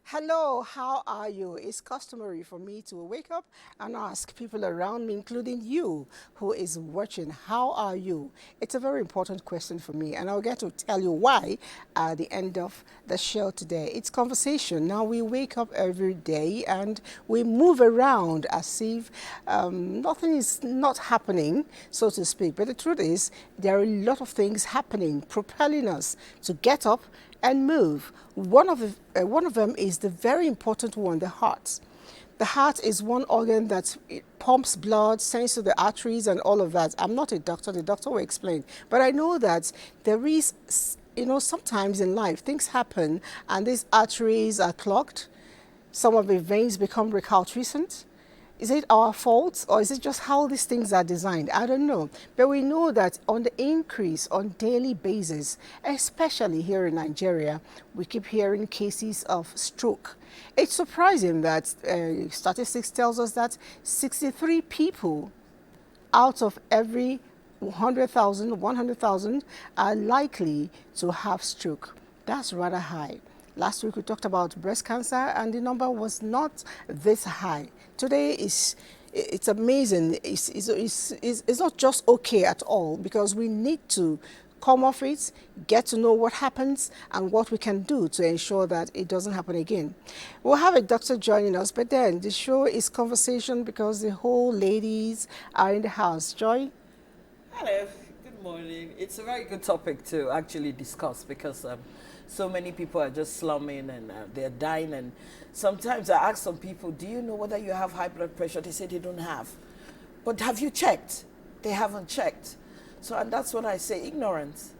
Hello, how are you? It's customary for me to wake up and ask people around me, including you who is watching, how are you? It's a very important question for me, and I'll get to tell you why at the end of the show today. It's conversation. Now, we wake up every day and we move around as if nothing is not happening, so to speak. But the truth is, there are a lot of things happening, propelling us to get up and move. One of them is the very important one, the heart. The heart is one organ that it pumps blood, sends to the arteries and all of that. I'm not a doctor, the doctor will explain. But I know that there is, sometimes in life things happen and these arteries are clogged. Some of the veins become recalcitrant. Is it our fault or is it just how these things are designed? I don't know. But we know that on the increase on daily basis, especially here in Nigeria, we keep hearing cases of stroke. It's surprising that statistics tells us that 63 people out of every 100,000 are likely to have stroke. That's rather high. Last week we talked about breast cancer and the number was not this high. Today it's amazing. It's not just okay at all because we need to come off it, get to know what happens and what we can do to ensure that it doesn't happen again. We'll have a doctor joining us, but then the show is conversation because the whole ladies are in the house. Joy? Hello, good morning. It's a very good topic to actually discuss because so many people are just slumming and they're dying. And sometimes I ask some people, do you know whether you have high blood pressure? They say they don't have. But have you checked? They haven't checked. So, and that's what I say, ignorance.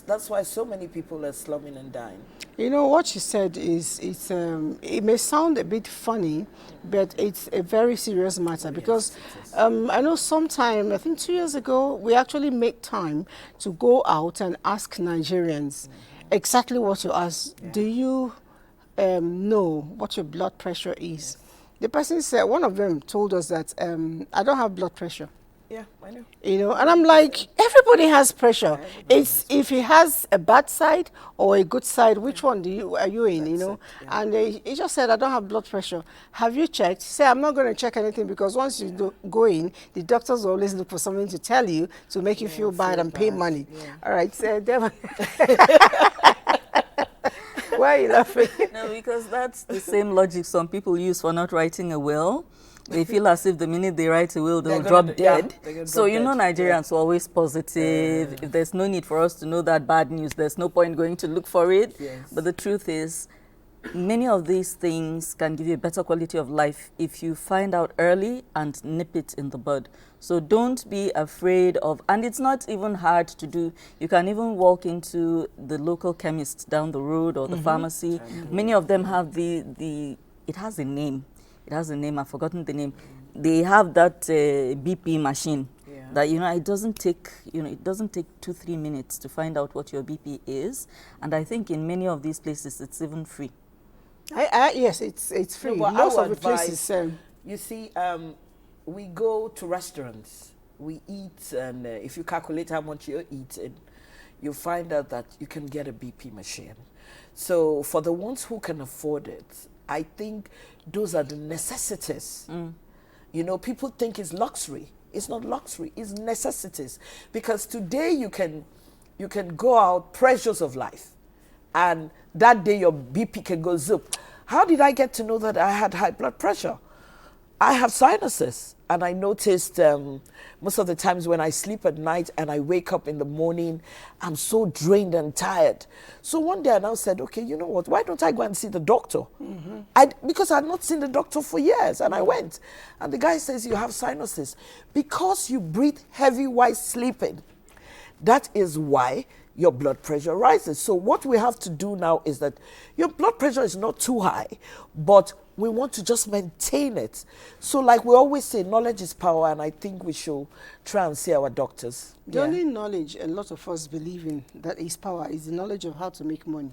That's why so many people are slumming and dying. You know, what you said it may sound a bit funny, but it's a very serious matter because Yes, I know sometime, I think 2 years ago, we actually make time to go out and ask Nigerians exactly what you ask. Yeah. Do you know what your blood pressure is? The person said, one of them told us that I don't have blood pressure. Yeah, I know. And I'm like, everybody has pressure. Everybody It's has if he has a bad side or a good side, which one are you in? That's it, yeah. And he just said, I don't have blood pressure. Have you checked? Say, I'm not going to check anything because once you go in, the doctors always look for something to tell you to make you feel bad and pay money. Yeah. All right, so Devon. Why are you laughing? No, because that's the same logic some people use for not writing a will. They feel as if the minute they write a will, they'll drop dead. So Nigerians are always positive. If there's no need for us to know that bad news, there's no point going to look for it. Yes. But the truth is, many of these things can give you a better quality of life if you find out early and nip it in the bud. So don't be afraid of, and it's not even hard to do. You can even walk into the local chemist down the road or the pharmacy. Many of them have it has a name. It has a name, I've forgotten the name. They have that BP machine that, it doesn't take 2-3 minutes to find out what your BP is. And I think in many of these places, it's even free. Yes, it's free. No, but Most I of the would advise, places. you see, we go to restaurants, we eat, and if you calculate how much you're eating, you find out that you can get a BP machine. So for the ones who can afford it, I think those are the necessities. People think it's luxury. It's not luxury, it's necessities. Because today you can go out, pressures of life, and that day your BP can go zoop. How did I get to know that I had high blood pressure? I have sinuses, and I noticed most of the times when I sleep at night and I wake up in the morning, I'm so drained and tired. So one day I now said, okay, you know what, why don't I go and see the doctor? Because I had not seen the doctor for years, and I went. And the guy says, you have sinuses. Because you breathe heavy while sleeping, that is why your blood pressure rises. So what we have to do now is that your blood pressure is not too high, but we want to just maintain it. So like we always say, knowledge is power, and I think we should try and see our doctors. The only knowledge a lot of us believe in that is power is the knowledge of how to make money.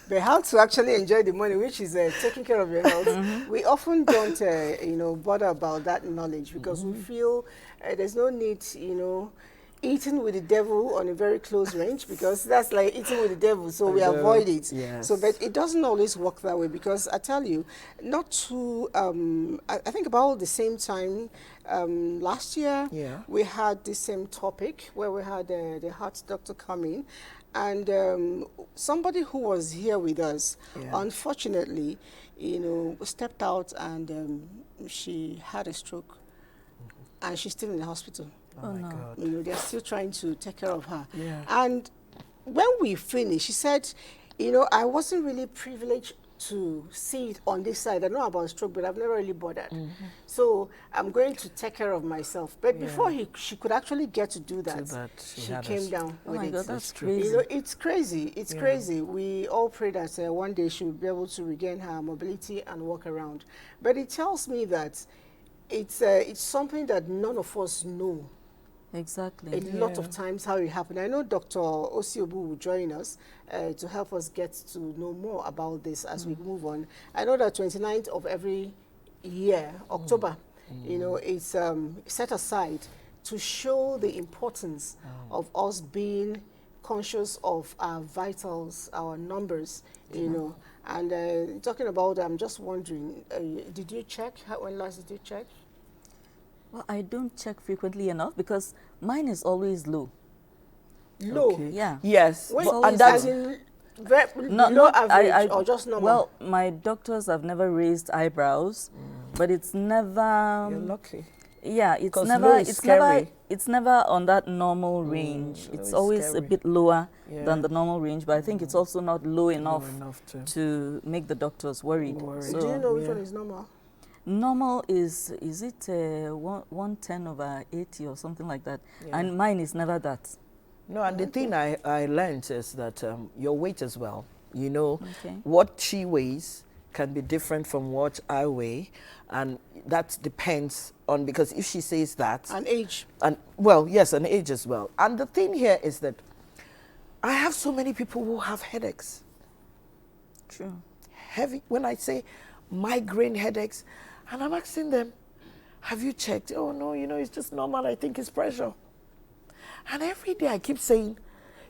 But how to actually enjoy the money, which is taking care of your health. We often don't, bother about that knowledge because we feel there's no need, eating with the devil on a very close range, because that's like eating with the devil, so we know, avoid it. yes. So, but it doesn't always work that way, because I tell you, not too, I think about the same time last year, Yeah. we had the same topic where we had the heart doctor come in, and somebody who was here with us, Yeah. unfortunately, stepped out, and she had a stroke, and she's still in the hospital. Oh, my no. God. They're still trying to take care of her. Yeah. And when we finished, she said, I wasn't really privileged to see it on this side. I know about stroke, but I've never really bothered. So I'm going to take care of myself. But before she could actually get to do that, she had came down Oh with my it. God, that's true. crazy. It's crazy. It's crazy. We all pray that one day she will be able to regain her mobility and walk around. But it tells me that it's something that none of us know Exactly. a lot of times how it happened. I know Dr. Osiobu will join us to help us get to know more about this as we move on. I know that 29th of every year, October, it's set aside to show the importance of us being conscious of our vitals, our numbers, And talking about, I'm just wondering, did you check? When last did you check? Well, I don't check frequently enough because mine is always low. Low. Okay. Yeah. Yes. Wait, But- and as that's in below Not- average or just normal? Well, my doctors have never raised eyebrows, but it's never. you're lucky. Yeah, it's 'Cause never. low is It's never. scary. It's never on that normal range. low It's is always scary. a bit lower Yeah. than the normal range, but I think it's also not low enough, enough to make the doctors worried. Worried. So Do you know which yeah. one is normal? normal is it 110/80 or something like that, Yeah. and mine is never that. No, and the thing I learned is that your weight as well. Okay. What she weighs can be different from what I weigh, and that depends on, because if she says that, And age. and well, yes, and age as well. And the thing here is that I have so many people who have headaches. True. Heavy, when I say migraine headaches, and I'm asking them, have you checked? Oh no, it's just normal. I think it's pressure. And every day I keep saying,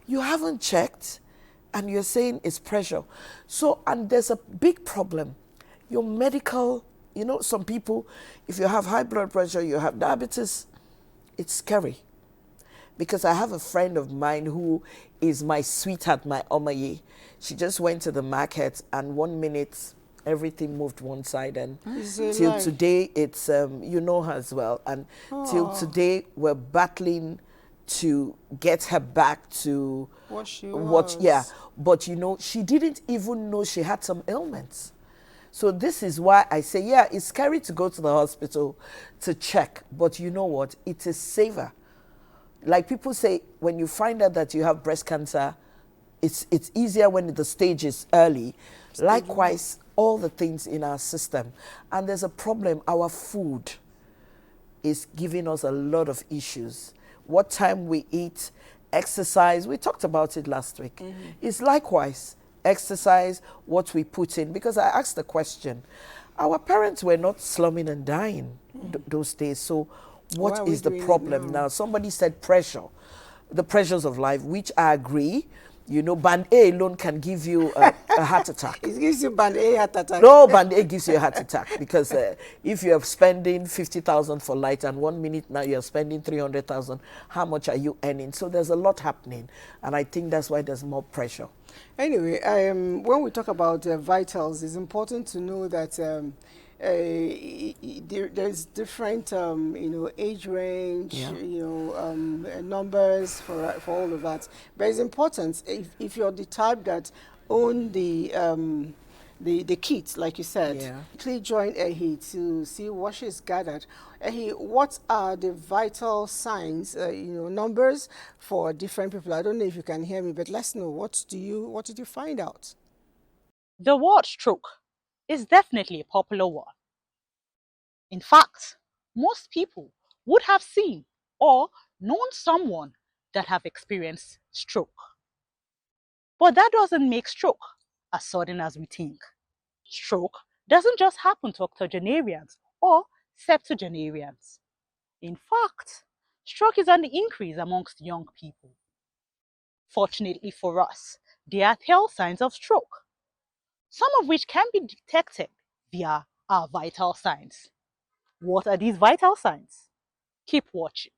you haven't checked, and you're saying it's pressure. So, and there's a big problem. Your medical, some people, if you have high blood pressure, you have diabetes, it's scary. Because I have a friend of mine who is my sweetheart, my Omaye. She just went to the market, and 1 minute, everything moved one side, and till today, it's, you know her as well, and till today, we're battling to get her back to What she yeah. But she didn't even know she had some ailments. So this is why I say, yeah, it's scary to go to the hospital to check, but you know what? It is safer. Like people say, when you find out that you have breast cancer, it's easier when the stage is early. Likewise, all the things in our system. And there's a problem. Our food is giving us a lot of issues. What time we eat, exercise, we talked about it last week. It's likewise exercise, what we put in. Because I asked the question, our parents were not slumming and dying those days. So what is the problem now? Somebody said pressure, the pressures of life, which I agree. Band A alone can give you a heart attack. It gives you band A heart attack. No, band A gives you a heart attack because if you're spending 50,000 for light and 1 minute now you're spending 300,000, how much are you earning? So there's a lot happening, and I think that's why there's more pressure. Anyway, when we talk about vitals, it's important to know that there's different, age range, numbers for all of that. But it's important if you're the type that own the kit, like you said, please join Ehi to see what she's gathered. Ehi, what are the vital signs, numbers for different people? I don't know if you can hear me, but let's know, what did you find out? The word stroke is definitely a popular one. In fact, most people would have seen or known someone that have experienced stroke. But that doesn't make stroke as sudden as we think. Stroke doesn't just happen to octogenarians or septuagenarians. In fact, stroke is on the increase amongst young people. Fortunately for us, there are tell signs of stroke, some of which can be detected via our vital signs. What are these vital signs? Keep watching.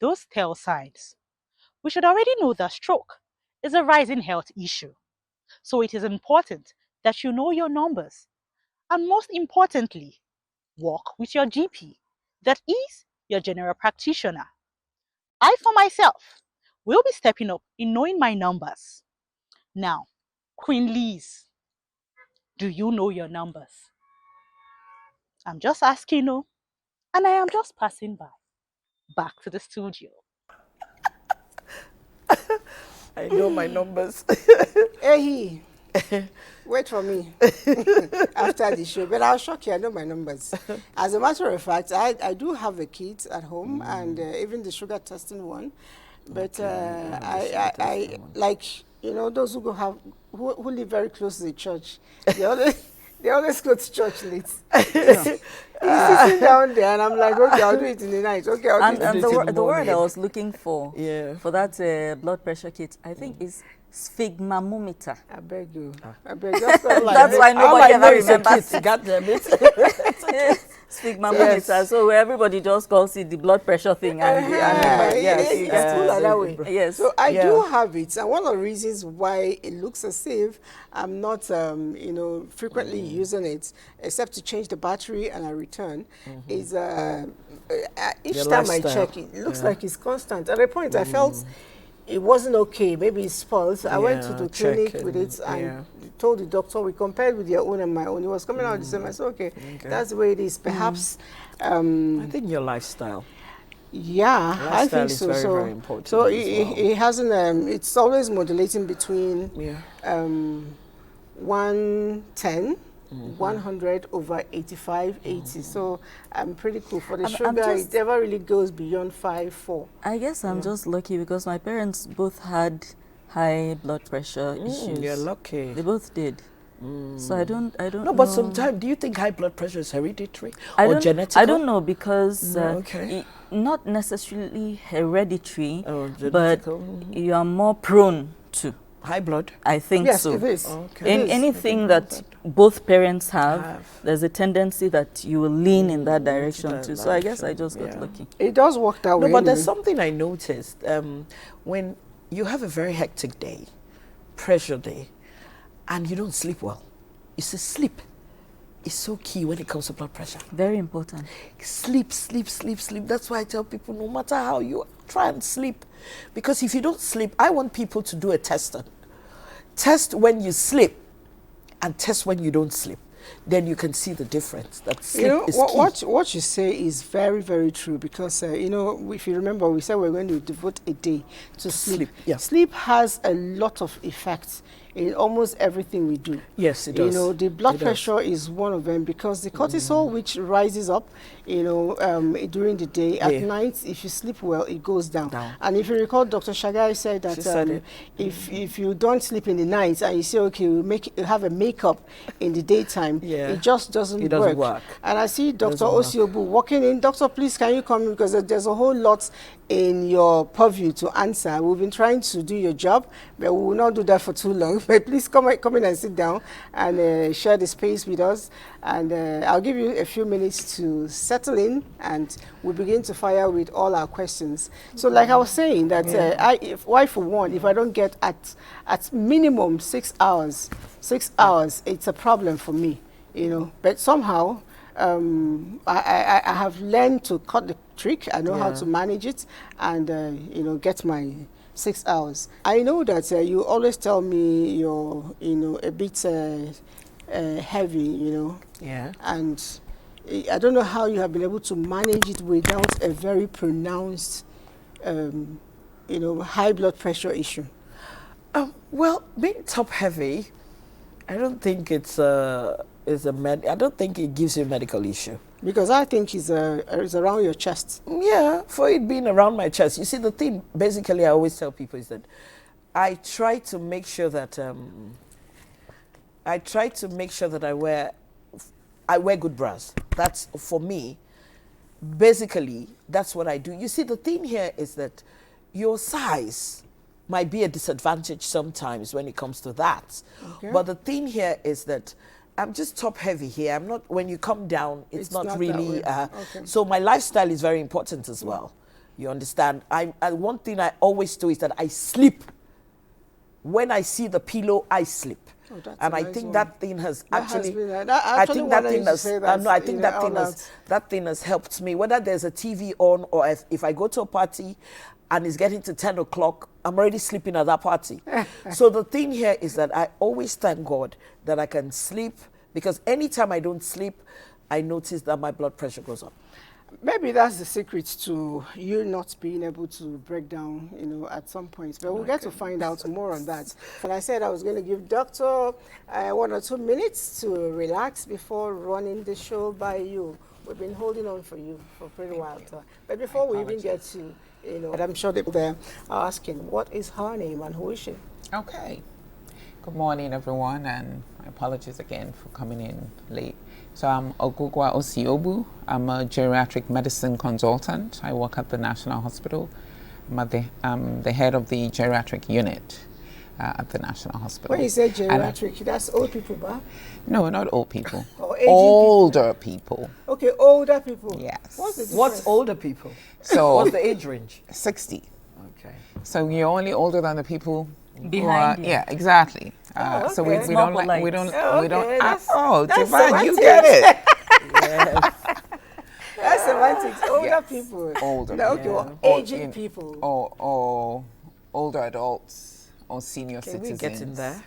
Those tell signs. We should already know that stroke is a rising health issue. So it is important that you know your numbers. And most importantly, work with your GP, that is, your general practitioner. I, for myself, will be stepping up in knowing my numbers. Now, Queen Liz, do you know your numbers? I'm just asking, no, and I am just passing by. Back to the studio. I know my numbers. Hey, wait for me after the show. But I'll shock you, I know my numbers. As a matter of fact, I do have the kit at home and even the sugar testing one. But I like, you know, those who go have, who live very close to the church, they always go to church late. He's sitting down there and I'm like, okay, I'll do it in the night. Okay, I'll do it in the morning. The word I was looking for, Yeah. for that blood pressure kit, I think is sphygmomanometer. I beg you. I beg you. Just like That's why nobody ever remembers it. God damn it. Sphygmomanometer. Yes. So everybody just calls it the blood pressure thing. And It's cool like that way. Yes. So I Yeah. do have it, and one of the reasons why it looks as if I'm not, you know, frequently using it, except to change the battery and I return, is each Your time lifestyle. I check it, it looks like it's constant. At a point, I felt it wasn't okay. Maybe it's spoiled. So I went to the clinic with it and told the doctor, we compared with your own and my own. It was coming out the same. I said, okay, that's the way it is. Perhaps. I think your lifestyle. Yeah, I Lifestyle think is so. very, So, very important so as it, well. it hasn't. It's always modulating between Yeah. 110, 100 over 85, 80. So I'm pretty cool for the I'm sugar. just- It never really goes beyond 5, 4. I guess I'm just lucky because my parents both had high blood pressure issues. You're lucky. They both did. So I don't No, but know. sometimes, do you think high blood pressure is hereditary I or don't, genetic? I don't know because Okay. not necessarily hereditary, Oh, but genetical. you are more prone to. High blood? I think Yes, so. it is. Okay. In It is. anything that both parents have, Have. there's a tendency that you will lean in that direction that too. So I guess I direction, just got yeah. lucky. It does work that No, way. but there's anyway. something I noticed. When you have a very hectic day, pressure day, and you don't sleep well, you see, sleep is so key when it comes to blood pressure. Very important. Sleep, sleep, sleep, sleep. That's why I tell people, no matter how you try and sleep, because if you don't sleep, I want people to do a test. Test when you sleep and test when you don't sleep. Then you can see the difference. That sleep is key. What you say is very, very true because, if you remember, we said we're going to devote a day to sleep. Yeah. Sleep has a lot of effects in almost everything we do. Yes, it does. The blood It does. pressure is one of them because the cortisol, which rises up, during the day, at Yeah. night, if you sleep well, it goes down. Down. And if you recall, Dr. Shagai said that She said it. if you don't sleep in the night and you say, okay, you have a makeup in the daytime, Yeah. it just doesn't It doesn't work. And I see Dr. Doesn't work. Osiobu walking in. Doctor, please, can you come in? Because there's a whole lot in your purview to answer. We've been trying to do your job, but we will not do that for too long. But please come in and sit down and share the space with us. And I'll give you a few minutes to settle in, and we'll begin to fire with all our questions. So like I was saying, that if I don't get at minimum 6 hours, it's a problem for me, But somehow, I have learned to cut the trick. I know how to manage it and, get my 6 hours. I know that you always tell me you're, a bit heavy, Yeah. and I don't know how you have been able to manage it without a very pronounced, high blood pressure issue. Well, being top heavy, I don't think I don't think it gives you a medical issue. Because I think it's around your chest. Yeah, for it being around my chest. You see, the thing basically I always tell people is that I try to make sure that I wear good bras. That's for me. Basically, that's what I do. You see, the thing here is that your size might be a disadvantage sometimes when it comes to that. Okay. But the thing here is that I'm just top heavy here. I'm not, when you come down, it's not that really, way. Okay. so my lifestyle is very important as well. You understand? One thing I always do is that I sleep. When I see the pillow, I sleep. Oh, that's And a I nice think one. that thing has That has actually, been- that I actually think that wanted thing you to has, say that, no, I think that thing out that thing has helped me. Whether there's a TV on or if I go to a party and it's getting to 10 o'clock, I'm already sleeping at that party. So the thing here is that I always thank God that I can sleep, because anytime I don't sleep, I notice that my blood pressure goes up. Maybe that's the secret to you not being able to break down, at some points. But we'll get to find out more on that. And I said I was going to give Doctor 1 or 2 minutes to relax before running the show by you. We've been holding on for you for a pretty while. But before we even get to, and I'm sure people there are asking, what is her name and who is she? Okay. Good morning, everyone, and my apologies again for coming in late. So I'm Ogugwa Osiobu. I'm a geriatric medicine consultant. I work at the National Hospital. I'm the head of the geriatric unit at the National Hospital. When you say geriatric, that's old people, ba? No, not old people. Or aging Older people. Okay, older people. Yes. What's the difference? What's older people? So What's the age range? 60. Okay. So you're only older than the people Behind who are, you. Yeah, exactly. So okay. we More don't like, polite. we don't, Oh, we don't, okay, that's Divine, you semantics. get it. Yes. That's semantics. Older Yes. people. Older No, okay, people. well, Or aging in- people. Or older adults or senior Can citizens. we get in there?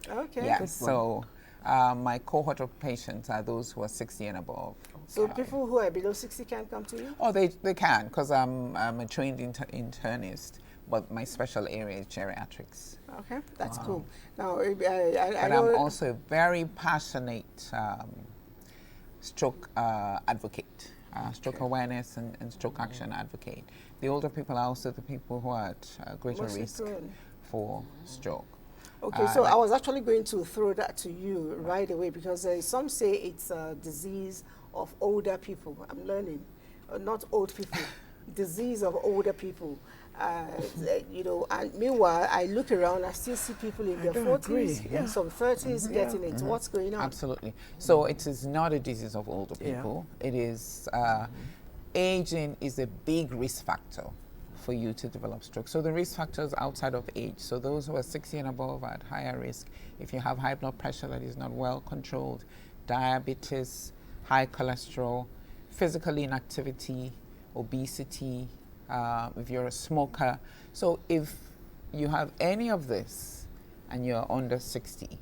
Okay. Yeah, so my cohort of patients are those who are 60 and above. So people who are below 60 can come to you? Oh, they can, because I'm a trained internist, but my special area is geriatrics. Okay, that's cool. Now, I But know... I'm also a very passionate stroke advocate, stroke awareness and stroke action advocate. The older people are also the people who are at greater Mostly risk prone. for stroke. Okay, so I was actually going to throw that to you right away because some say it's a disease of older people. I'm learning, not old people. Disease of older people. You know, and meanwhile, I look around, I still see people in their 40s, Yeah. some 30s getting it. What's going on? Absolutely. So it is not a disease of older Yeah. people. It is aging is a big risk factor for you to develop stroke. So the risk factors outside of age. So those who are 60 and above are at higher risk. If you have high blood pressure that is not well controlled, diabetes, high cholesterol, physical inactivity, obesity, if you're a smoker. So if you have any of this and you're under 60,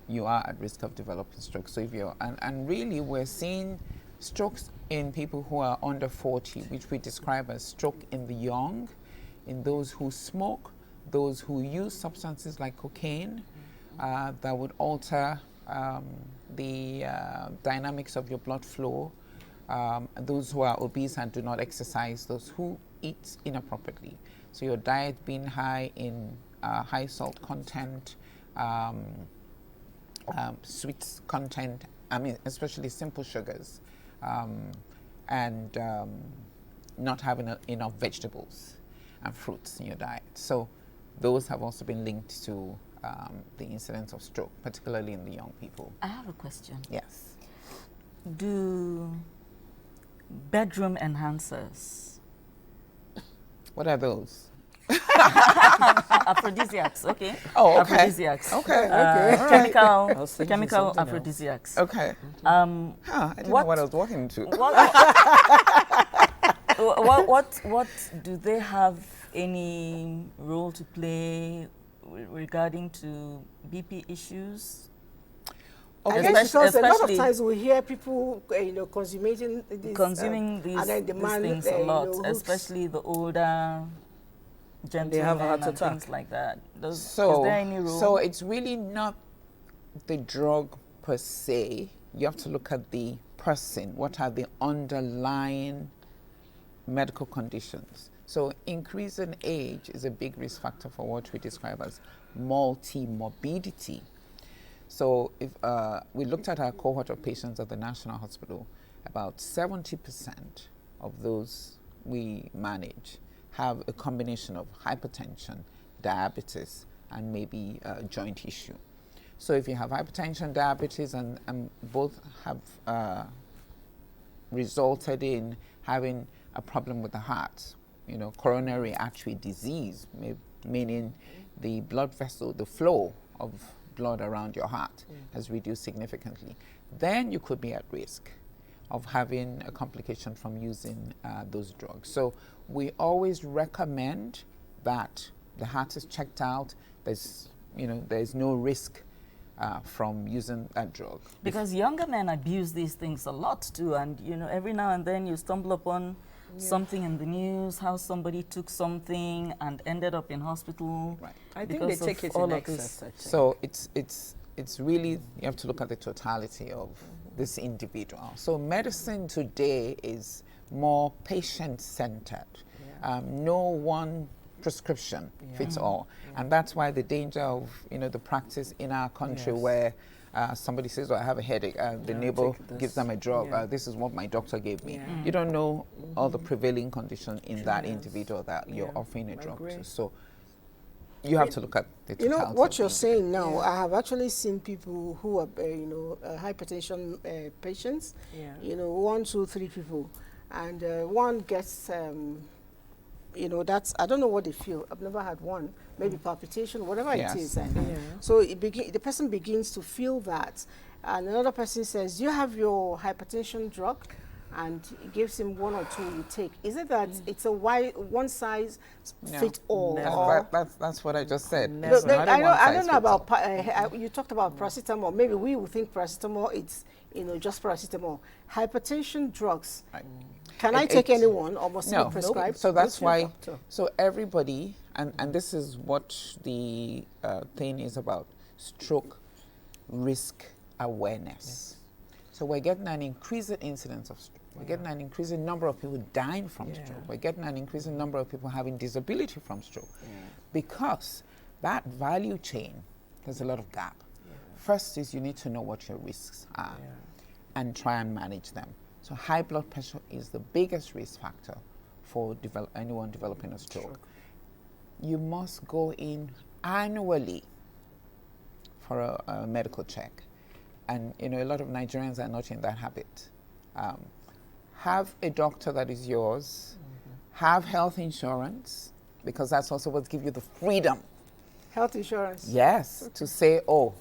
you are at risk of developing stroke. So if you're, and really we're seeing strokes in people who are under 40, which we describe as stroke in the young, in those who smoke, those who use substances like cocaine that would alter the dynamics of your blood flow, those who are obese and do not exercise, those who eat inappropriately. So your diet being high in high salt content, sweet content, I mean, especially simple sugars, and not having enough vegetables and fruits in your diet. So those have also been linked to the incidence of stroke, particularly in the young people. I have a question. Yes. Do bedroom enhancers, What are those? aphrodisiacs, okay? Oh, okay. Aphrodisiacs. Okay. I Chemical, was thinking chemical something else. aphrodisiacs. Okay. Huh, I didn't know what I was walking into. What do they have any role to play regarding to BP issues? I guess because a lot of especially- times we hear people, you know, consuming these and then the man, things you a lot, know, who's- especially the older gentlemen have a heart and attack. things like that. Is So, there any role? so it's really not the drug per se. You have to look at the person. What are the underlying medical conditions? So increase in age is a big risk factor for what we describe as multi-morbidity. So if we looked at our cohort of patients at the National Hospital, about 70% of those we manage have a combination of hypertension, diabetes, and maybe joint issue. So if you have hypertension, diabetes, and both have resulted in having a problem with the heart, you know, coronary artery disease, meaning the blood vessel, the flow of blood around your heart has reduced significantly, then you could be at risk of having a complication from using those drugs. So we always recommend that the heart is checked out. There's no risk from using that drug. because younger men abuse these things a lot too, and you know, every now and then you stumble upon something in the news, how somebody took something and ended up in hospital. Right. I think they because take of it all in of excess. this. I think. So it's really, you have to look at the totality of this individual. So medicine today is more patient-centered. No one prescription fits all, and that's why the danger of the practice in our country Yes. where somebody says, "Oh, I have a headache," the neighbor take this. gives them a drug. Yeah. This is what my doctor gave me. Yeah. You don't know all the prevailing condition in that Yes. individual that you're Yeah. offering a I drug agree. to. So you have to look at the You totality. know what of you're the saying now. Yeah. I have actually seen people who are, hypertension patients. Yeah. You know, 1, 2, 3 people, and one gets, that's I don't know what they feel. I've never had one. Maybe palpitation, whatever Yes. it is. And Yeah. so the person begins to feel that, and another person says, "Do you have your hypertension drug?" And he gives him 1 or 2 you take. Is it that it's a one size No. fit all? Never. Or That's what I just said. Never. It's not a I don't one-size-fits-all. know about, you talked about paracetamol. Maybe we would think paracetamol, it's, just paracetamol. Hypertension drugs, Right. can I It- take it- any one or must it No. be prescribed? So that's Go to your why. doctor. So everybody, and this is what the thing is about: stroke risk awareness. So we're getting an increasing incidence of stroke. We're getting an increasing number of people dying from Yeah. stroke. We're getting an increasing number of people having disability from stroke, because that value chain, there's a lot of gap. First is you need to know what your risks are and try and manage them. So high blood pressure is the biggest risk factor for anyone developing a stroke. You must go in annually for a medical check. And, you know, a lot of Nigerians are not in that habit. Have a doctor that is yours. Have health insurance, because that's also what gives you the freedom. Health insurance? Yes, to say, oh,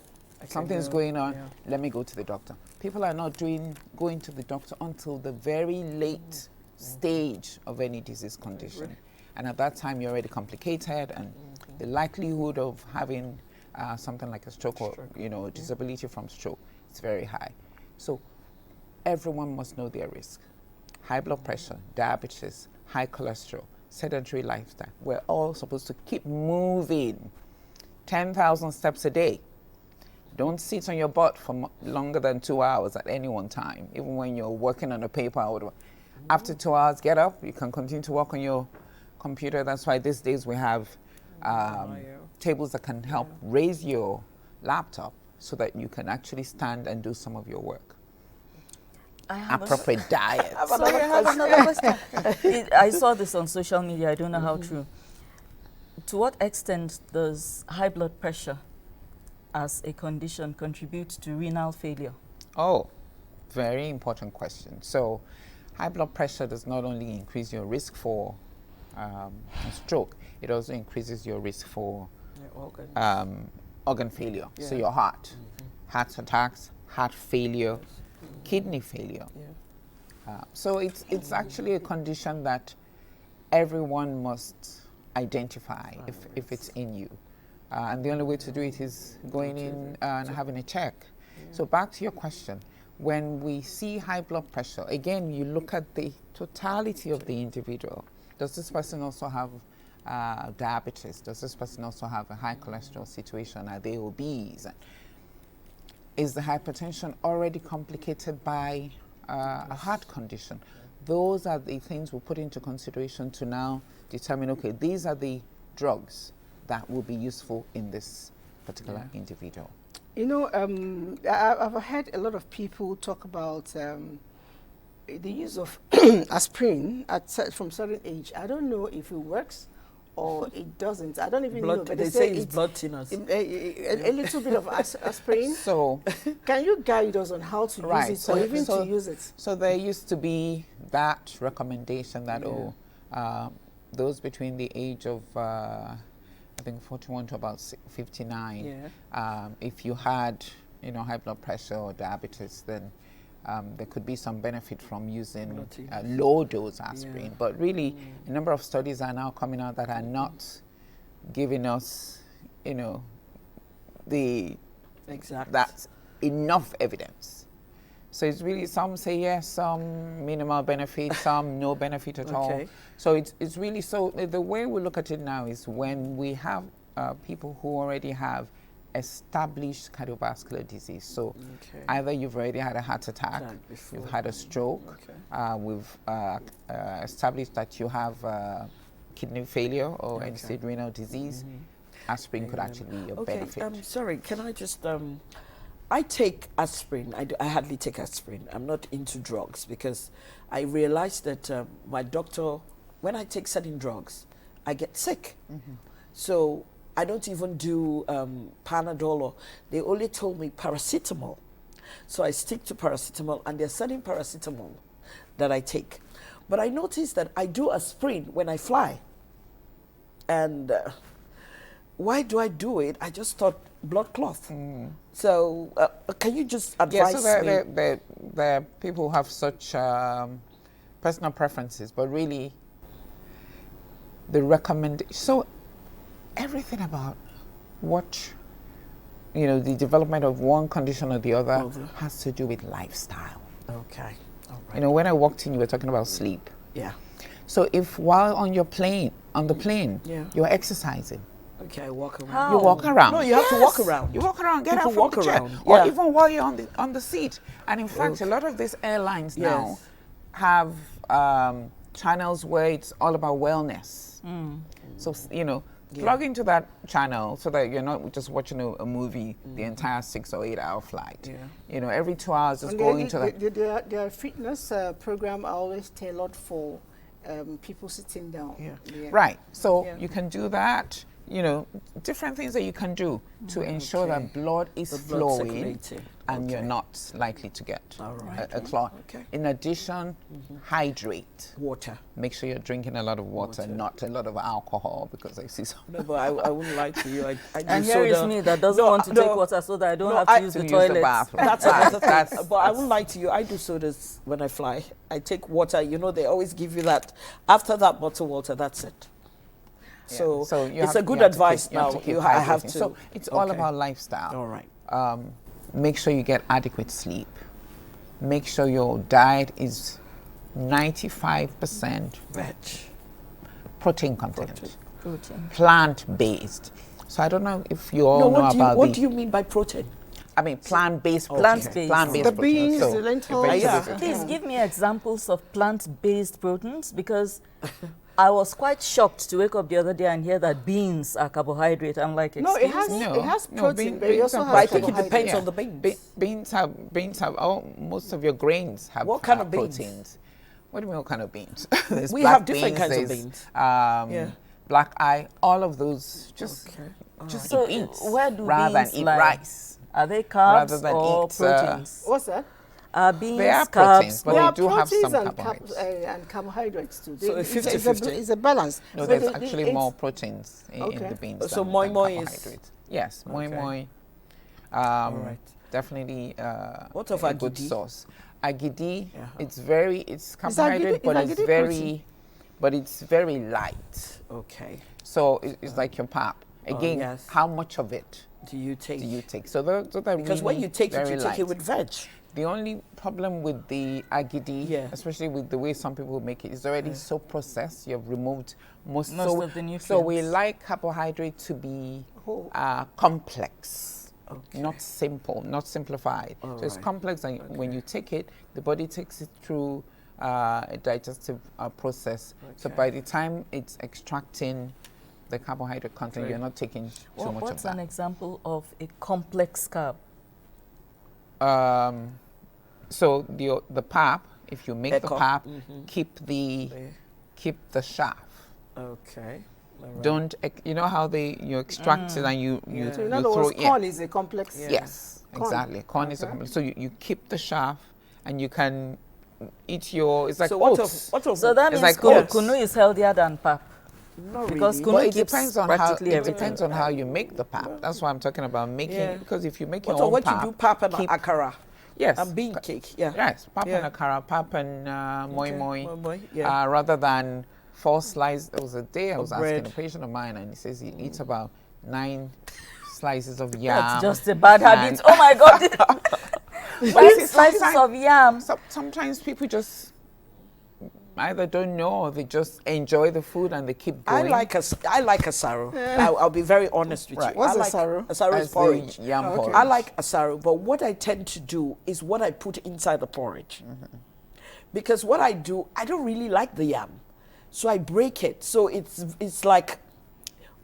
something's going on, let me go to the doctor. People are not going to the doctor until the very late stage of any disease condition. And at that time, you're already complicated, and the likelihood of having something like a stroke or, you know, disability from stroke is very high. So everyone must know their risk. High blood pressure, diabetes, high cholesterol, sedentary lifestyle. We're all supposed to keep moving 10,000 steps a day. Don't sit on your butt for longer than 2 hours at any one time, even when you're working on a paper or whatever. After 2 hours, get up. You can continue to work on your computer. That's why these days we have tables that can help raise your laptop so that you can actually stand and do some of your work. Appropriate diet. Sorry, I have another question. I saw this on social media. I don't know how true. To what extent does high blood pressure as a condition contribute to renal failure? Oh, very important question. So high blood pressure does not only increase your risk for stroke, it also increases your risk for organ failure. So your heart, heart attacks, heart failure, kidney failure. So it's actually a condition that everyone must identify if it's in you. And the only way to do it is going in and having a check. So back to your question, when we see high blood pressure, again, you look at the totality of the individual. Does this person also have diabetes? Does this person also have a high cholesterol situation? Are they obese? Is the hypertension already complicated by a heart condition? Those are the things we put into consideration to now determine, okay, these are the drugs that will be useful in this particular individual. You know, I've heard a lot of people talk about the use of aspirin from certain age. I don't know if it works or it doesn't. I don't even know. But they say it's blood thinners. A little bit of aspirin. So, can you guide us on how to use it or even to use it? So there used to be that recommendation that those between the age of I think 41 to about 59, if you had, you know, high blood pressure or diabetes, then there could be some benefit from using low dose aspirin. But really, a number of studies are now coming out that are not giving us, you know, that's enough evidence. So it's really, some say yes, some minimal benefit, some no benefit at all. So it's really, so the way we look at it now is when we have people who already have established cardiovascular disease. So either you've already had a heart attack, you've had a stroke, we've established that you have kidney failure or end-stage renal disease, aspirin could actually be a benefit. I'm sorry, can I just... I take aspirin. I hardly take aspirin. I'm not into drugs because I realized that my doctor, when I take certain drugs, I get sick. So I don't even do Panadol, or they only told me paracetamol. So I stick to paracetamol, and there's certain paracetamol that I take. But I noticed that I do aspirin when I fly. And why do I do it? I just thought blood clot. So can you just advise me? There are people who have such personal preferences, but really the recommendation. So everything about what, you know, the development of one condition or the other has to do with lifestyle. Okay. All right. You know, when I walked in, you were talking about sleep. Yeah. So if while on the plane, you're exercising. Okay, walk around. How? You walk around. No, you have to walk around. You walk around, get People out from walk the chair. around. Or even while you're on the seat. And in fact, a lot of these airlines now have channels where it's all about wellness. So, you know, plug into that channel so that you're not just watching a movie the entire 6 or 8 hour flight. You know, every 2 hours just going to that. Their fitness program are always tailored for people sitting down. Yeah. Right. So Yeah. you can do that. You know, different things that you can do to ensure Okay. that blood is The blood flowing circulating. and you're Okay. not likely to get All right. a clot. Okay. In addition, hydrate. Water. Make sure you're drinking a lot of water, not a lot of alcohol, because I see some. No, but I wouldn't lie to you. I do And here is soda. me that doesn't No, want to no, take water so that I don't no, have to I- use to the use toilet. the bathroom. That's another thing. That's- But I won't lie to you. I do sodas when I fly. I take water. You know, they always give you that. After that bottle water, that's it. Yeah. So, you it's have- a good you have to advice keep- you have now. to keep I have hydrating. to. So it's all Okay. about lifestyle. All right. Make sure you get adequate sleep. Make sure your diet is 95% Veg. protein content, Protein. plant-based. So I don't know if you all No, know what about do you mean by protein? I mean plant-based Okay. protein. Plant-based. Plant-based The protein. beans, So the lentils. Yeah. Please give me examples of plant-based proteins, because I was quite shocked to wake up the other day and hear that beans are carbohydrate. I'm like, No, it has No, it has no, protein, but it beans also are has But I think it carbohydrate. depends on the beans. Beans have most of your grains have What kind of beans? proteins. What do you mean what kind of beans? There's We black have different kinds of there's, beans. Yeah. Black eye, all of those just just So eat beans where do rather beans than eat lie? rice. Are they carbs Rather than or eat, proteins? What's that? Are beans They are carbs? proteins, but There they are do have proteins some and carbohydrates. and carbohydrates too. So It's 50-50. It's a balance. No, But there's it- actually it's- more proteins in Okay. the beans. So than moi moi is- carbohydrates. Yes, moi Okay. moi. right. Definitely What of a good agidi? sauce. Agidi, Yeah. it's carbohydrate, but agidi it's protein? very light. Okay. So it's like your pap. Again, yes. how much of it Do you take? do you take? So those are Because when really you take it, very you take light. it with veg. The only problem with the agidi, Yeah. especially with the way some people make it, is already so processed. You've removed most Most so, of the So we nutrients. like carbohydrate to be Whole. complex, Okay. not simple, not simplified. All so it's right. complex, and when you take it, the body takes it through a digestive process. So Okay. by the time it's extracting the carbohydrate content, Right. you're not taking too much What's of an that. example of a complex carb? So the pap, if you make the Echo. pap, Mhm. keep the shaft. Okay. All right. Don't you know how you extract it and you Yeah. So in you other throw words, yeah. corn is a complex. Yeah. Yes, Corn. exactly. Corn is a Okay. complex. So you keep the shaft and you can eat your. It's like so what oats. of what of So that It's means like kunu, oats. kunu is healthier than pap. not because really. kunu But it keeps depends on how practically it everything. depends on how you make the pap. That's why I'm talking about making Yeah. because if you make What your of own what pap, you do? Pap and keep- akara yes, and bean cake. Yeah. yes, pap Yeah. and akara, pap and moi Okay. moi. Moi moi, yeah. Rather than 4 slices. There was a day I was asking bread. a patient of mine, and he says he eats about 9 slices of yam. That's just a bad and- habit. Oh my God. But 5 slices sometimes- of yam. Sometimes people just either don't know or they just enjoy the food and they keep I going. like asaro. I'll be very honest with Right. you. What's I like asaro? Asaro As is the porridge. yam Okay. porridge. I like asaro, but what I tend to do is what I put inside the porridge. Because what I do, I don't really like the yam. So I break it. So it's like,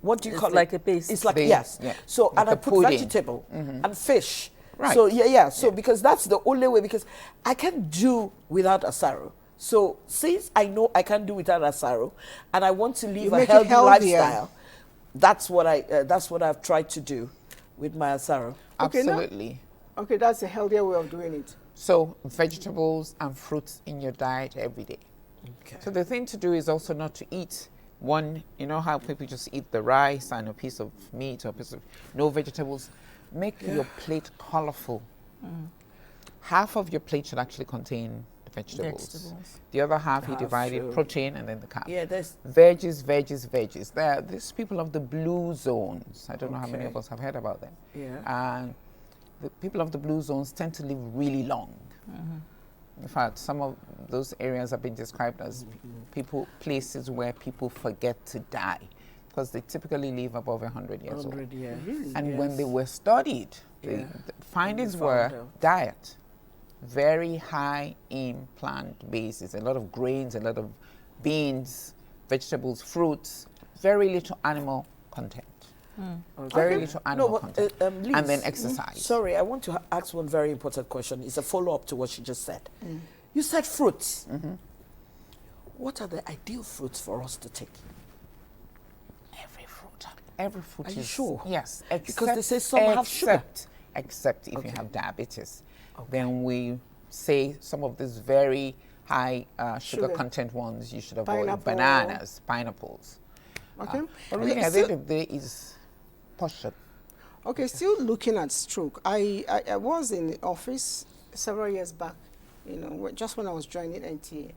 what do you It's call it? like a paste. It's like, The- yes. yeah, So, like and I a put pudding. vegetable and fish. Right. So, yeah. So, because that's the only way, because I can't do without asaro. So, since I know I can't do without asaro, and I want to live You a make it healthy healthier. lifestyle, that's what I've tried to do with my asaro. Okay, now- Absolutely. Okay, that's a healthier way of doing it. So vegetables and fruits in your diet every day. Okay. So the thing to do is also not to eat one, you know how people just eat the rice and a piece of meat or a piece of, no vegetables. Make your plate colorful. Half of your plate should actually contain the vegetables. Vegetables. The other half you Half divide it should. protein and then the carb. Yeah, there's Veggies. These people of the blue zones. I don't know how many Okay. of us have heard about them. yeah. And the people of the blue zones tend to live really long. In fact, some of those areas have been described as places where people forget to die because they typically live above 100 years old. 100, yeah. And when they were studied, Yeah. the findings found were out. diet, very high in plant bases, a lot of grains, a lot of beans, vegetables, fruits, very little animal content. Very little animal content. Liz, and then exercise. Sorry, I want to ask one very important question. It's a follow-up to what she just said. You said fruits. what are the ideal fruits for us to take? Every fruit. Every fruit Are is... you sure? Yes. Because they say some have sugar. Except if Okay. you have diabetes. Okay. Then we say some of these very high sugar Sugar. content ones you should avoid. Pineapple. Bananas, pineapples. Okay. But really, at the end of the day, is portion. Okay, still looking at stroke. I was in the office several years back, you know, just when I was joining NTA.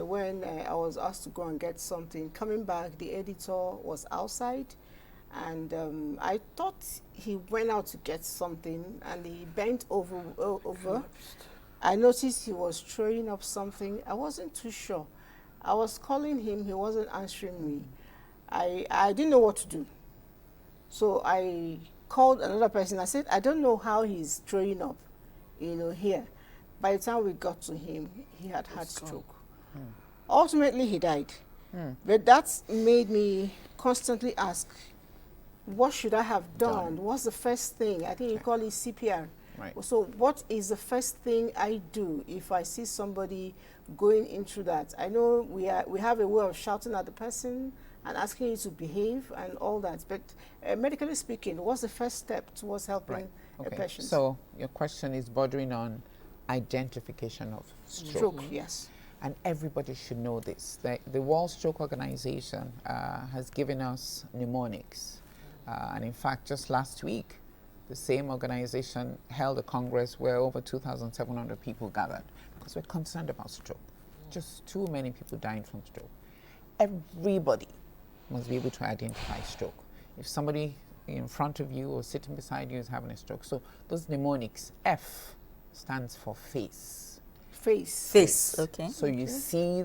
When I was asked to go and get something. Coming back, the editor was outside, and I thought he went out to get something, and he bent over. I noticed he was throwing up something. I wasn't too sure. I was calling him. He wasn't answering me. I didn't know what to do. So I called another person. I said, I don't know how he's throwing up, you know, here. By the time we got to him, he had stroke. Ultimately, he died. But that made me constantly ask, what should I have done? What's the first thing? I think you call it CPR. Right. So what is the first thing I do if I see somebody going into that? I know we have a way of shouting at the person and asking you to behave and all that. But medically speaking, what's the first step towards helping a patient? So your question is bordering on identification of stroke. Stroke, yes. And everybody should know this. The World Stroke Organization has given us mnemonics. And in fact, just last week, the same organization held a congress where over 2,700 people gathered because we're concerned about stroke. Just too many people dying from stroke. Everybody must be able to identify stroke. If somebody in front of you or sitting beside you is having a stroke. So those mnemonics, F stands for face. Face. Okay. So you see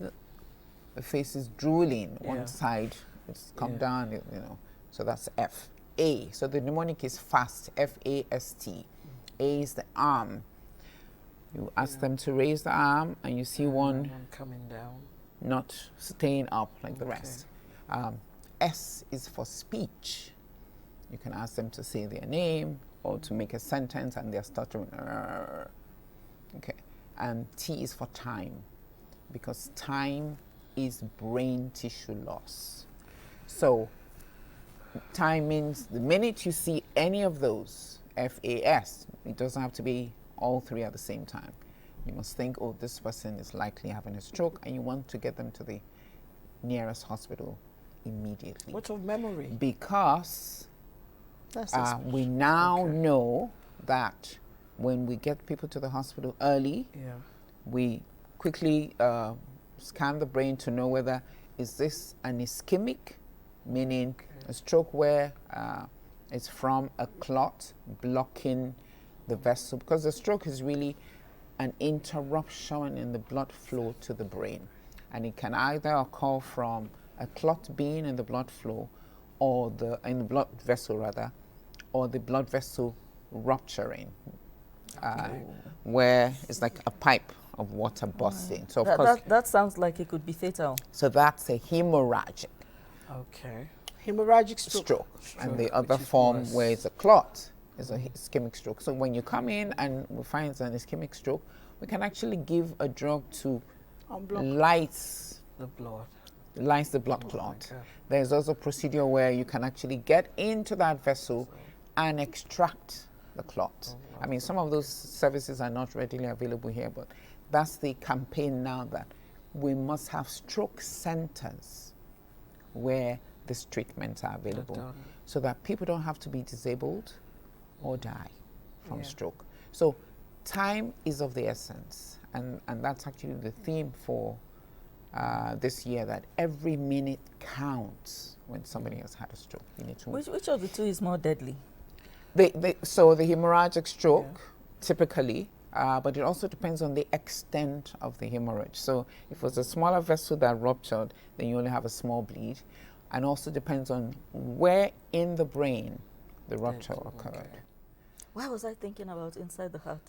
the face is drooling, Yeah. one side it's come Yeah. down, you know. So that's F. A. So the mnemonic is fast, F-A-S-T. A is the arm. You ask them to raise the arm and you see one coming down. not staying up like the rest. S is for speech. You can ask them to say their name or to make a sentence and they're stuttering. Okay. And T is for time, because time is brain tissue loss. So time means the minute you see any of those, F-A-S, it doesn't have to be all three at the same time. You must think, oh, this person is likely having a stroke, and you want to get them to the nearest hospital immediately. What of memory? Because we now know that when we get people to the hospital early, we quickly scan the brain to know whether is this an ischemic, meaning a stroke where it's from a clot blocking the vessel, because the stroke is really an interruption in the blood flow to the brain, and it can either occur from a clot being in the blood flow or in the blood vessel rather, or the blood vessel rupturing, where it's like a pipe of water bursting. So of course that sounds like it could be fatal. so that's a hemorrhagic Okay. Hemorrhagic stroke. and the other form where it's a clot is a ischemic stroke. So when you come in and we find it's an ischemic stroke, we can actually give a drug to lights the blood. Lights the blood clot. God. There's also a procedure where you can actually get into that vessel and extract the clot. I mean, some of those services are not readily available here, but that's the campaign now, that we must have stroke centers where these treatments are available so that people don't have to be disabled or die from stroke. So time is of the essence, and that's actually the theme for this year, that every minute counts when somebody has had a stroke. You need to Which of the two is more deadly? So the hemorrhagic stroke, typically, but it also depends on the extent of the hemorrhage. So if it was a smaller vessel that ruptured, then you only have a small bleed, and also depends on where in the brain the rupture occurred. Why was I thinking about inside the heart?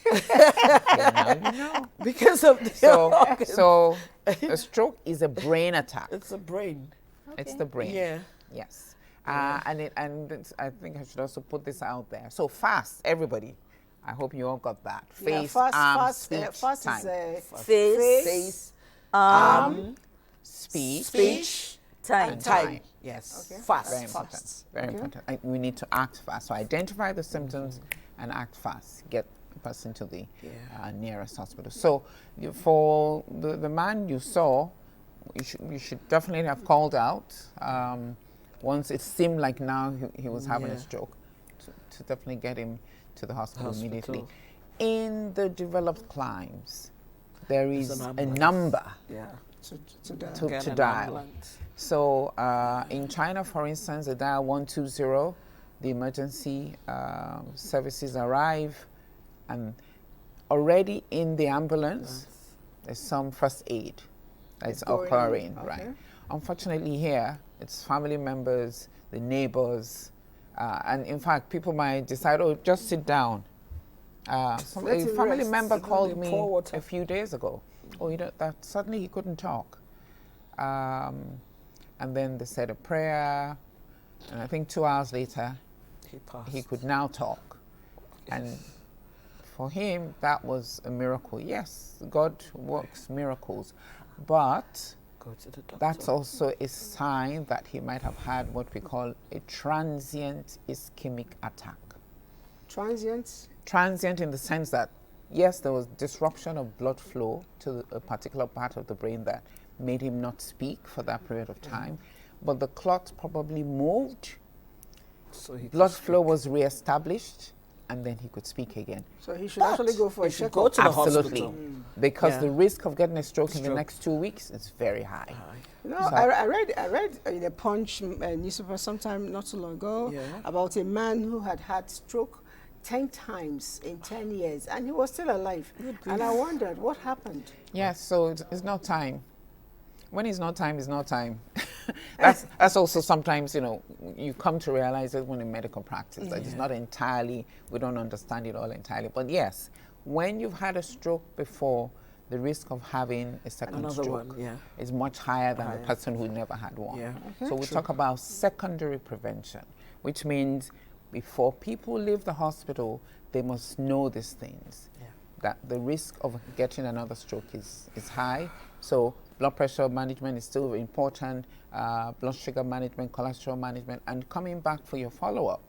Now you know. Because of the So a stroke is a brain attack. it's a brain. It's the brain. Yeah. Yes. I think I should also put this out there. So fast, everybody. I hope you all got that. Face, arm, speech, fast time. is Face. Face, Speech, Time. and time. Yes. Okay. Fast. Very important. Fast. Very Okay. important. We need to act fast. So identify the symptoms and act fast. Get the person to the nearest hospital. So for the man you saw, you should definitely have called out once it seemed like now he was having a stroke, to definitely get him to the hospital immediately. In the developed climes, there is a number to dial. So in China, for instance, they dial 120, the emergency services arrive, and already in the ambulance, there's some first aid that's occurring, right? Unfortunately here, it's family members, the neighbors, and in fact, people might decide, oh, just sit down. A family member called me a few days ago. Oh, that suddenly he couldn't talk. And then they said a prayer, and I think 2 hours later, he could now talk. And for him, that was a miracle. Yes, God works miracles, but that's also a sign that he might have had what we call a transient ischemic attack. Transient? Transient in the sense that, yes, there was disruption of blood flow to a particular part of the brain that made him not speak for that period of time, but the clot probably moved, so blood flow was reestablished, and then he could speak again. So he should actually go for a checkup. Go to the Absolutely, hospital. because the risk of getting a stroke in the next 2 weeks is very high. You know, I read in a Punch newspaper sometime not too long ago about a man who had stroke 10 times in 10 years, and he was still alive. And I wondered what happened. Yes, so it's not time. When it's not time, it's not time. That's also sometimes, you come to realize it when in medical practice, that it's not entirely, we don't understand it all entirely. But yes, when you've had a stroke before, the risk of having a second stroke is much higher than the person who never had one. So we talk about secondary prevention, which means before people leave the hospital, they must know these things. That the risk of getting another stroke is high. So blood pressure management is still important, blood sugar management, cholesterol management, and coming back for your follow-up.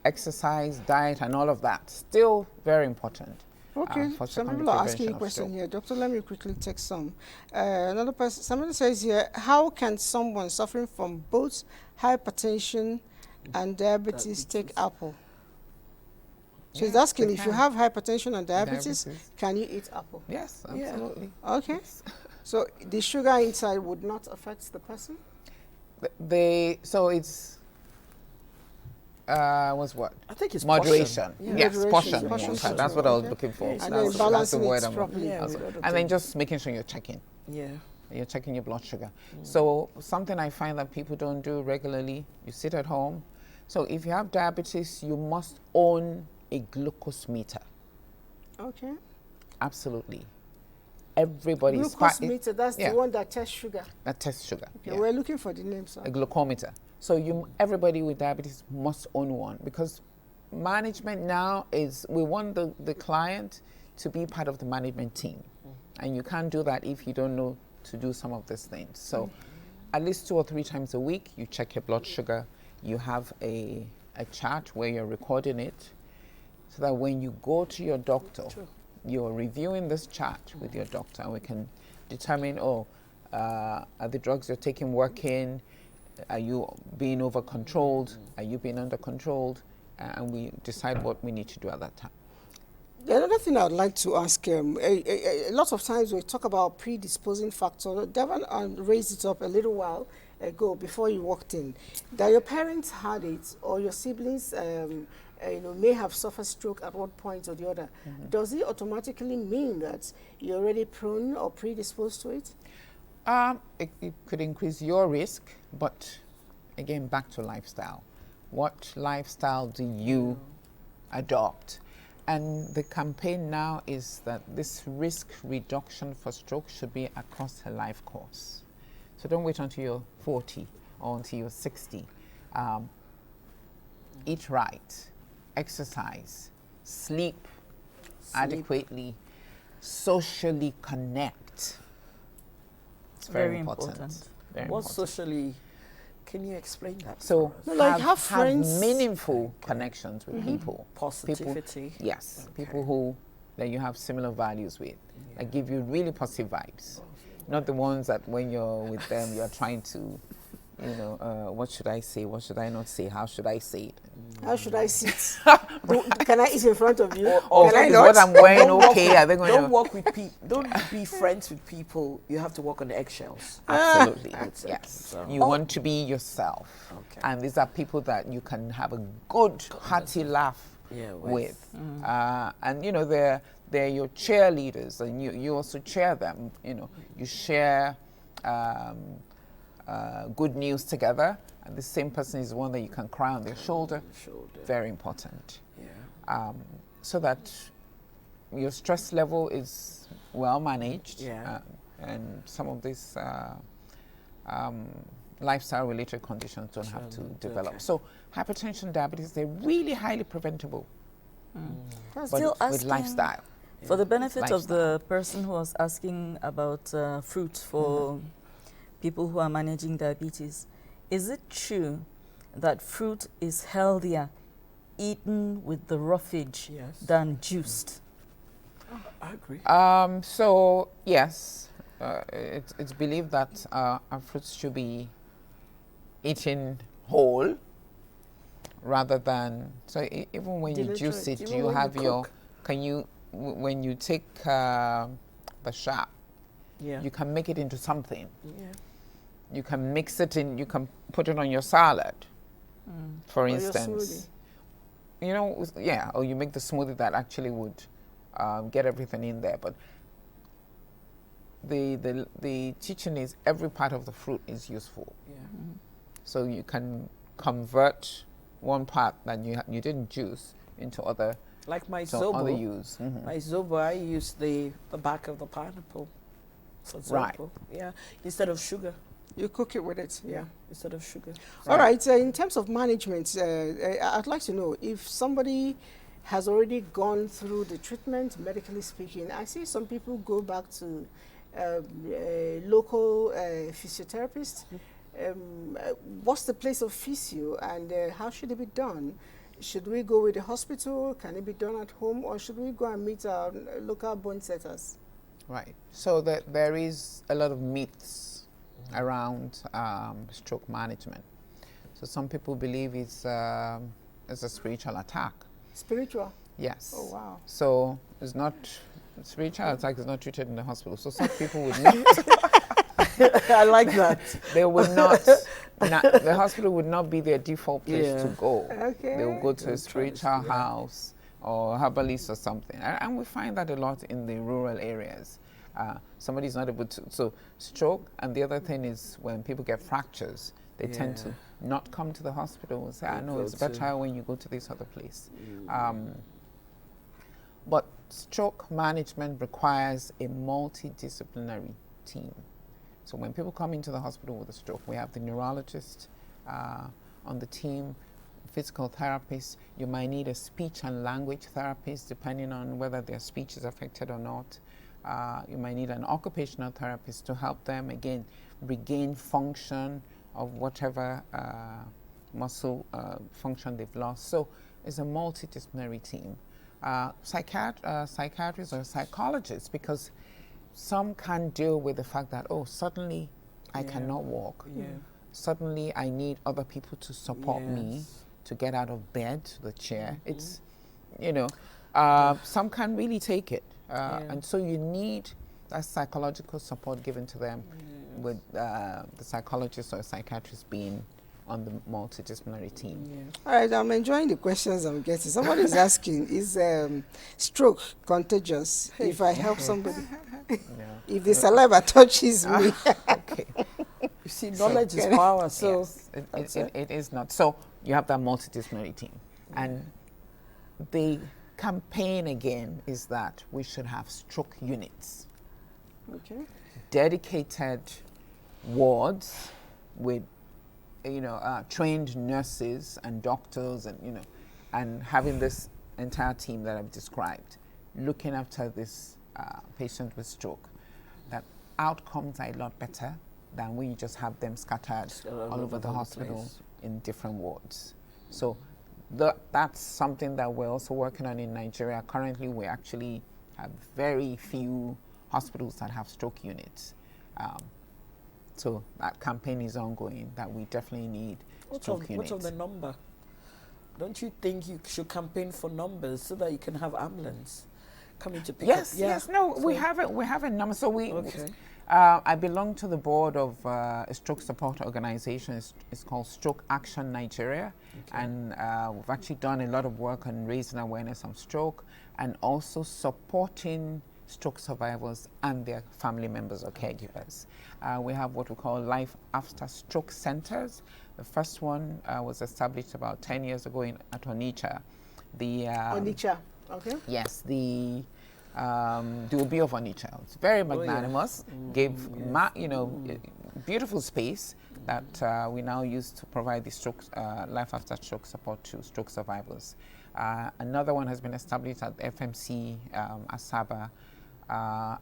Exercise, diet, and all of that, still very important. Okay, some people are asking a question here. Doctor, let me quickly take some. Another person, somebody says here, how can someone suffering from both hypertension and diabetes take apple? So he's asking, if you have hypertension and diabetes, can you eat apple? Yes, absolutely. Okay. Yes. So the sugar inside would not affect the person? So it's, was what? I think it's moderation. Portion. Yes, portion. Portion. That's what I was looking for. And then balancing it properly. And then just making sure you're checking. You're checking your blood sugar. So something I find that people don't do regularly, you sit at home. So if you have diabetes, you must own a glucose meter. Okay. Absolutely. Everybody is glucose meter, that's the one that tests sugar. That tests sugar. Okay, we're looking for the name, sir. A glucometer. So everybody with diabetes must own one, because management now is, we want the client to be part of the management team. And you can't do that if you don't know to do some of these things. So at least 2 or 3 times a week, you check your blood sugar. You have a chart where you're recording it, so that when you go to your doctor, you're reviewing this chart with your doctor, and we can determine, are the drugs you're taking working? Are you being over-controlled? Are you being under-controlled? And we decide what we need to do at that time. Another thing I'd like to ask, a lot of times we talk about predisposing factor. Devon raised it up a little while ago before you walked in, that your parents had it, or your siblings may have suffered stroke at one point or the other. Does it automatically mean that you're already prone or predisposed to it? It could increase your risk, but again, back to lifestyle. What lifestyle do you adopt? And the campaign now is that this risk reduction for stroke should be across a life course. So don't wait until you're 40 or until you're 60. Eat right, exercise, sleep adequately, socially connect. It's very important. Very What's important. socially? Can you explain that? So No, like have friends. meaningful connections with people. Positivity. People, yes, people who that you have similar values with, that give you really positive vibes. Not the ones that when you're with them, you're trying to, what should I say? What should I not say? How should I say it? How should I sit? Can I eat in front of you? Or Can I is not? what I'm wearing okay? Are they going Don't to? walk with people. Don't be friends with people. You have to walk on the eggshells. Absolutely. That's it. Yes. So- You want to be yourself. Okay. And these are people that you can have a good, hearty laugh with. And, they're your cheerleaders, and you also cheer them. You share good news together, and the same person is the one that you can cry on their shoulder. Very important. Yeah. So that your stress level is well managed. Yeah. And some of these lifestyle-related conditions don't have to develop. Okay. So hypertension, diabetes, they're really highly preventable, but Still with asking lifestyle. for the benefit of Lifestyle. the person who was asking about fruit for people who are managing diabetes. Is it true that fruit is healthier eaten with the roughage Yes. than juiced? I agree. So yes, it's believed that our fruits should be eaten whole rather than even when you juice it, Even you when have you your cook. when you take the sharp, Yeah. you can make it into something. Yeah. You can mix it in. You can put it on your salad, for Or your instance. smoothie. Or you make the smoothie that actually would get everything in there. But the teaching is every part of the fruit is useful. Yeah. So you can convert one part that you didn't juice into other Like my other zobo. use. My zobo, I use the back of the pineapple for zobo. Right. Yeah. Instead of sugar. You cook it with it, yeah. Instead of sugar. All right, in terms of management, I'd like to know if somebody has already gone through the treatment, medically speaking. I see some people go back to local physiotherapists. What's the place of physio and how should it be done? Should we go with the hospital? Can it be done at home? Or should we go and meet our local bone setters? Right. So there is a lot of myths around stroke management. So some people believe it's a spiritual attack. Spiritual? Yes. Oh, wow. So it's not spiritual attack is not treated in the hospital. So some people would not. I like that. They would not. The hospital would not be their default place to go. Okay. They will go to They'll a spiritual house or herbalist or something, and we find that a lot in the rural areas. Somebody's not able to. So stroke, and the other thing is when people get fractures, they tend to not come to the hospital and say, "I know it's better when you go to this other place." But stroke management requires a multidisciplinary team. So when people come into the hospital with a stroke, we have the neurologist on the team, physical therapist. You might need a speech and language therapist depending on whether their speech is affected or not. You might need an occupational therapist to help them, again, regain function of whatever muscle function they've lost. So it's a multidisciplinary team. Psychiatrists or psychologists, because some can deal with the fact that, suddenly I cannot walk. Suddenly I need other people to support me to get out of bed, the chair. It's, some can really take it. And so you need that psychological support given to them with the psychologist or psychiatrist being on the multidisciplinary team. All right, I'm enjoying the questions I'm getting. Somebody is asking, is stroke contagious if I help somebody? If the saliva touches me? Okay. You see, knowledge is power. So Yes, it is not. So you have that multidisciplinary team. And the campaign again is that we should have stroke units. Okay. Dedicated wards with trained nurses and doctors and having this entire team that I've described looking after this patient with stroke. That outcomes are a lot better than when you just have them scattered all over the hospital in different wards. So that's something that we're also working on in Nigeria. Currently, we actually have very few hospitals that have stroke units. So that campaign is ongoing, that we definitely need stroke units. What's of the number? Don't you think you should campaign for numbers so that you can have ambulance coming to pick up? Yes, no, so we have a number. So Okay. I belong to the board of a stroke support organization. It's called Stroke Action Nigeria. Okay. And we've actually done a lot of work on raising awareness on stroke and also supporting stroke survivors and their family members or caregivers. We have what we call Life After Stroke Centers. The first one was established about 10 years ago at Onitsha. Onitsha, okay. Yes, the Obi of Onitsha. It's very magnanimous. Gave beautiful space that we now use to provide the stroke life after stroke support to stroke survivors. Another one has been established at FMC Asaba,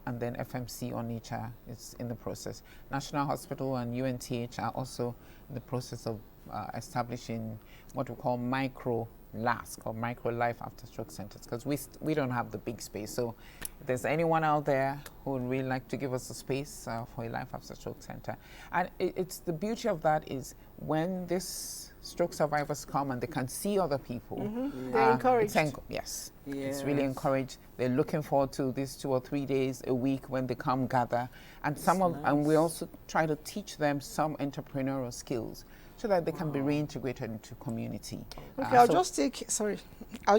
and then FMC Onitsha is in the process. National Hospital and UNTH are also in the process of establishing what we call micro LASC or micro life after stroke centers, because we don't have the big space. So if there's anyone out there who would really like to give us a space for a life after stroke center, and it's the beauty of that is when this stroke survivors come and they can see other people, They're encouraged. Yes, it's really encouraged. They're looking forward to these 2 or 3 days a week when they come gather, and and we also try to teach them some entrepreneurial skills so that they can be reintegrated into community. Okay, I'll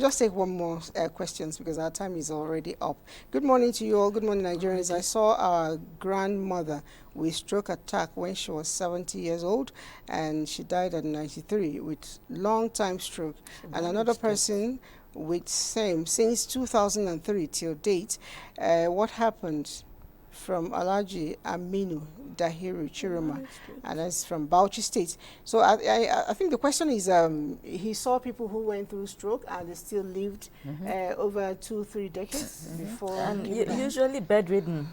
just take one more questions because our time is already up. Good morning to you all. Good morning, Nigerians. I saw our grandmother with stroke attack when she was 70 years old, and she died at 93 with long-time stroke. And another person with same since 2003 till date. What happened? From Alhaji Aminu Dahiru Chiroma, and that's from Bauchi State. So I think the question is, he saw people who went through stroke and they still lived over 2-3 decades before. And usually bedridden.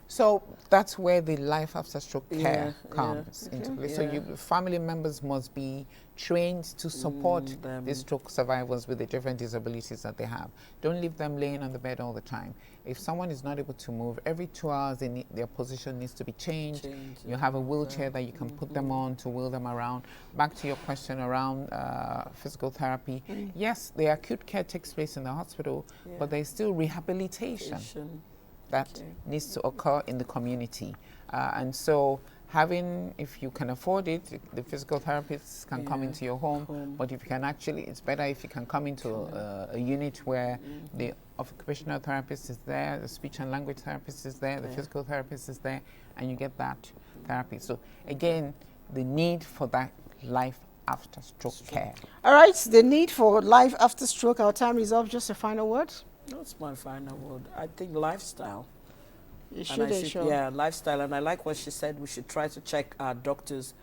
So that's where the life after stroke care comes into play. So family members must be trained to support the stroke survivors with the different disabilities that they have. Don't leave them laying on the bed all the time. If someone is not able to move, every 2 hours their position needs to be changed. You have a wheelchair that you can put them on to wheel them around. Back to your question around physical therapy. Yes, the acute care takes place in the hospital, but there's still rehabilitation that needs to occur in the community. And so if you can afford it, the physical therapists can come into your home, but if you can it's better if you can come into a unit where the occupational therapist is there, the speech and language therapist is there, the physical therapist is there, and you get that therapy. So again, the need for that life after stroke care. All right, the need for life after stroke. Our time is up. Just a final word. That's my final word. I think lifestyle. You should ensure. Yeah, lifestyle. And I like what she said. We should try to check our doctors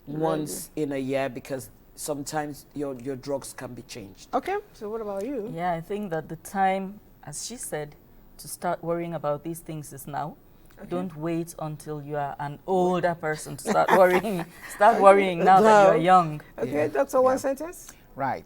once in a year because sometimes your drugs can be changed. Okay, so what about you? Yeah, I think that the time, as she said, to start worrying about these things is now. Okay. Don't wait until you are an older person to start worrying. Start worrying now that you are young. Okay, Doctor, one sentence. Right.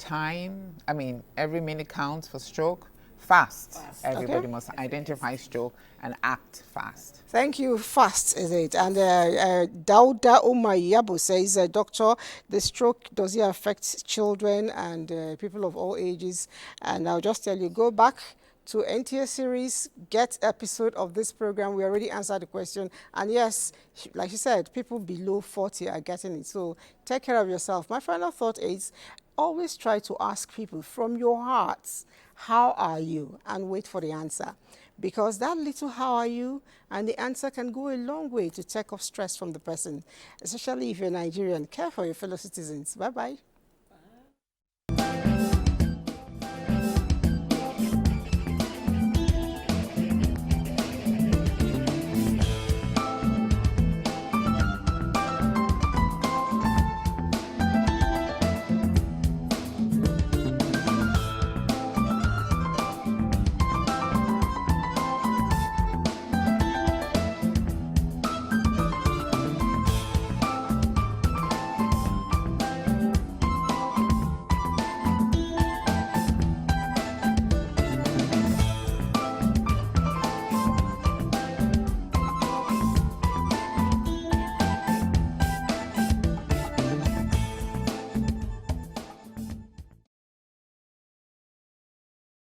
Every minute counts for stroke. Fast. Everybody must identify stroke and act fast. Thank you. Fast, is it? And Dauda Umayabu says, Doctor, the stroke, does it affect children and people of all ages? And I'll just tell you, go back to NTA series, get episode of this program. We already answered the question. And yes, like you said, people below 40 are getting it. So take care of yourself. My final thought is, always try to ask people from your hearts, how are you? And wait for the answer. Because that little how are you and the answer can go a long way to take off stress from the person, especially if you're Nigerian. Care for your fellow citizens. Bye-bye.